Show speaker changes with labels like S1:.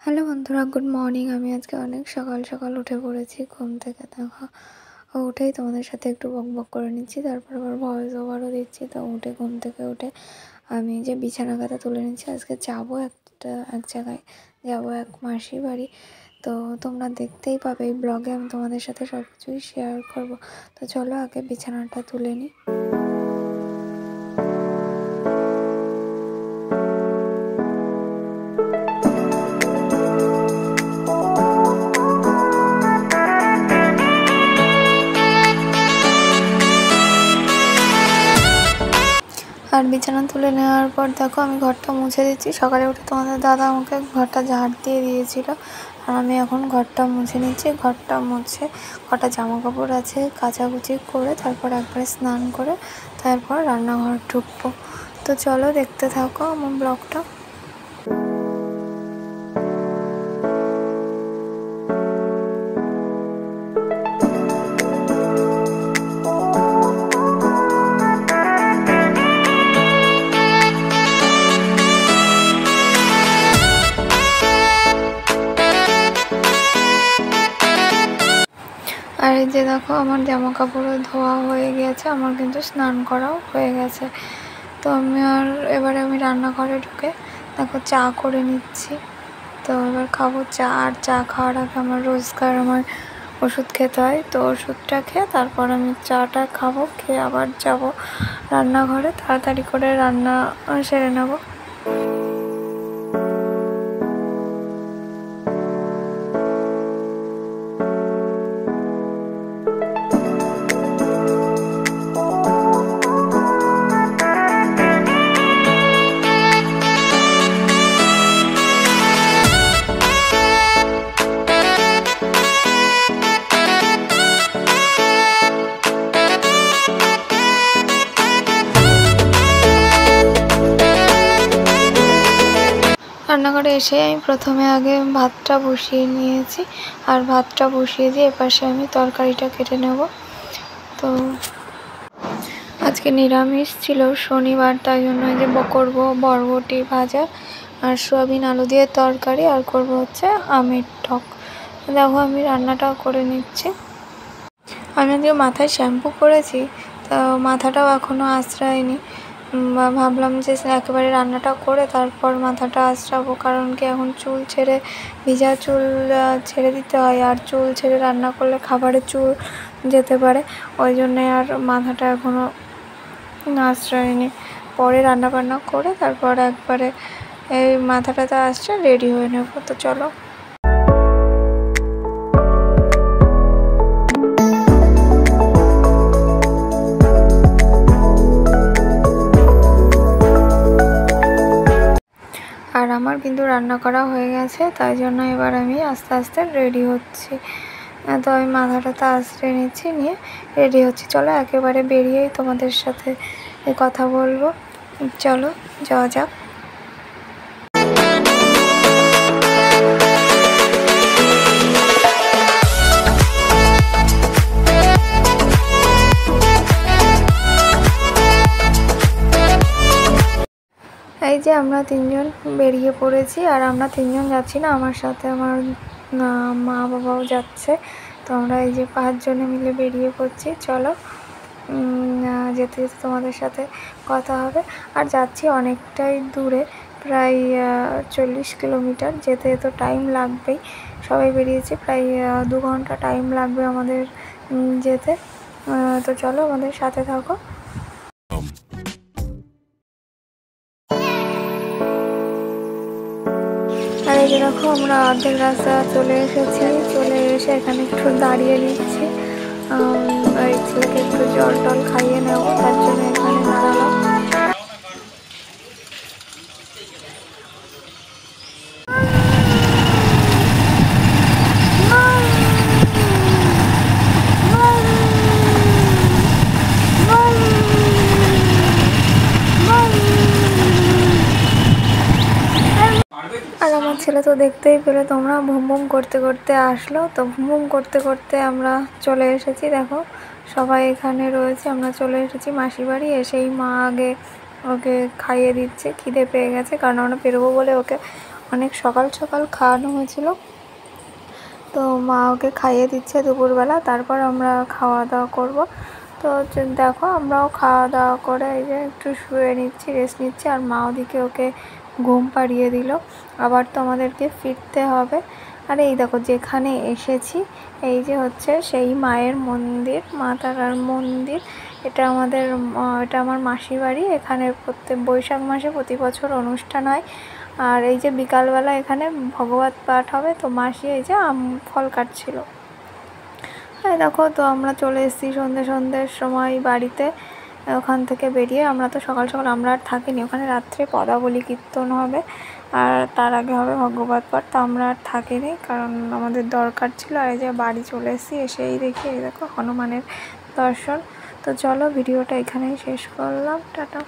S1: Hello বন্ধুরা, good morning. আমি আজকে অনেক সকাল সকাল উঠে পড়েছি ঘুম থেকে। দেখো উঠেই তোমাদের সাথে একটু বকবক করে নিচ্ছি, তারপর আবার ভয়েস ওভারও দিচ্ছি। তো ঘুম থেকে উঠে আমি যে বিছানা কাঁথা তুলে নিচ্ছি। আজকে যাবো এক জায়গায়, যাবো এক মাসির বাড়ি। তো তোমরা দেখতেই পাবে এই ব্লগে, আমি তোমাদের সাথে সব কিছুই শেয়ার করবো। তো চলো আগে বিছানাটা তুলে নিই। আর বিছানা তুলে নেওয়ার পর দেখো আমি ঘরটা মুছে দিচ্ছি। সকালে উঠে তোমাদের দাদা আমাকে ঘরটা ঝাড় দিয়ে দিয়েছিল, আর আমি এখন ঘরটা মুছে নিচ্ছি। ঘরটা মুছে কটা জামা কাপড় আছে কাচাকুচি করে তারপর একবারে স্নান করে তারপর রান্নাঘর ঢুকবো। তো চলো দেখতে থাকো আমার ব্লগটা। আর এই যে দেখো আমার জামা কাপড়ও ধোয়া হয়ে গেছে, আমার কিন্তু স্নান করাও হয়ে গেছে। তো এবারে আমি রান্নাঘরে ঢুকে দেখো চা করে নিচ্ছি। তো এবার খাবো চা, আর চা খাওয়ার আগে আমার রোজকার আমার ওষুধ খেতে হয়। তো ওষুধটা খেয়ে তারপর আমি চাটা খাবো, খেয়ে আবার যাব রান্নাঘরে, তাড়াতাড়ি করে রান্না সেরে নেবো। রান্নাঘরে এসে আমি প্রথমে আগে ভাতটা বসিয়ে নিয়েছি, আর ভাতটা বসিয়ে দিয়ে এপাশে আমি তরকারিটা কেটে নেব। তো আজকে নিরামিষ ছিল, শনিবার, তাই জন্য যে করবো বরবটি ভাজা আর সোয়াবিন আলু দিয়ে তরকারি, আর করব হচ্ছে আমের টক। দেখো আমি রান্নাটা করে নিচ্ছি। আমি আজকে মাথায় শ্যাম্পু করেছি, তো মাথাটাও এখনও আঁচড়াইনি। ভাবলাম যে একেবারে রান্নাটা করে তারপর মাথাটা আঁচড়াবো, কারণ কি এখন চুল ছেড়ে ভিজা চুল ছেড়ে দিতে হয়, আর চুল ছেড়ে রান্না করলে খাবারে চুল যেতে পারে, ওই জন্যে আর মাথাটা এখনও আঁচড়াইনি। পরে রান্না বান্না করে তারপর একবারে এই মাথাটাতে আসছে রেডি হয়ে নেব। তো চলো। আর আমার কিন্তু রান্না করা হয়ে গেছে, তাই জন্য এবার আমি আস্তে আস্তে রেডি হচ্ছি। তো আমি মাথাটাতে আঁচড়ে নিচ্ছি, নিয়ে রেডি হচ্ছি। চলো একেবারে বেরিয়েই তোমাদের সাথে কথা বলবো। চলো যাওয়া যাক। এই যে আমরা তিনজন বেরিয়ে পড়েছি, আর আমরা তিনজন যাচ্ছি না, আমার সাথে আমার মা বাবাও যাচ্ছে। তো আমরা এই যে 5 জনে মিলে বেরিয়ে পড়ছি। চলো যেতে যেতে তোমাদের সাথে কথা হবে। আর যাচ্ছি অনেকটাই দূরে, প্রায় 40 কিলোমিটার, যেতে তো টাইম লাগবেই। সবাই বেরিয়েছি, প্রায় 2 ঘন্টা টাইম লাগবে আমাদের যেতে। তো চলো আমাদের সাথে থাকো। আর এই যে দেখো আমরা অর্ধেক রাস্তা চলে এসেছি। চলে এসে এখানে একটু দাঁড়িয়ে নিচ্ছি, এই ছেলেকে একটু জল টল খাইয়ে নেবো, তার জন্য এখানে দাঁড়ালাম। আর আমার ছেলে তো দেখতেই পেলে তোমরা, ভুম ভুম করতে করতে আসলো। তো ভুম ভুম করতে করতে আমরা চলে এসেছি। দেখো সবাই এখানে রয়েছে, আমরা চলে এসেছি মাসির বাড়ি। এসেই মা আগে ওকে খাইয়ে দিচ্ছে, খিদে পেয়ে গেছে, কারণ আমরা বেরোবো বলে ওকে অনেক সকাল সকাল খাওয়ানো হয়েছিল। তো মা ওকে খাইয়ে দিচ্ছে দুপুরবেলা, তারপর আমরা খাওয়া দাওয়া করব। তো দেখো আমরাও খাওয়া দাওয়া করে এই যে একটু শুয়ে নিচ্ছি, রেস্ট নিচ্ছি। আর মা ওদিকে ওকে ঘুম পাড়িয়ে দিল, আবার তো আমাদেরকে ফিরতে হবে। আর এই দেখো যেখানে এসেছি এই যে হচ্ছে সেই মায়ের মন্দির, মা তারার মন্দির। এটা আমার মাসির বাড়ি। এখানে প্রত্যেক বৈশাখ মাসে প্রতি বছর অনুষ্ঠান হয়। আর এই যে বিকালবেলা এখানে ভগবত পাঠ হবে। তো মাসি এই যে আম ফল কাটছিল। হ্যাঁ দেখো, তো আমরা চলে এসেছি সন্ধ্যের সময় বাড়িতে। ওখান থেকে বেরিয়ে আমরা তো সকাল সকাল আমরা আর থাকিনি ওখানে, রাত্রে পদাবলী কীর্তন হবে আর তার আগে হবে ভগবত পাঠ। তো আমরা আর থাকিনি কারণ আমাদের দরকার ছিল। আর এই যে বাড়ি চলে এসেছি, এসেই দেখি এই দেখো হনুমানের দর্শন। তো চলো ভিডিওটা এখানেই শেষ করলাম, টাটা।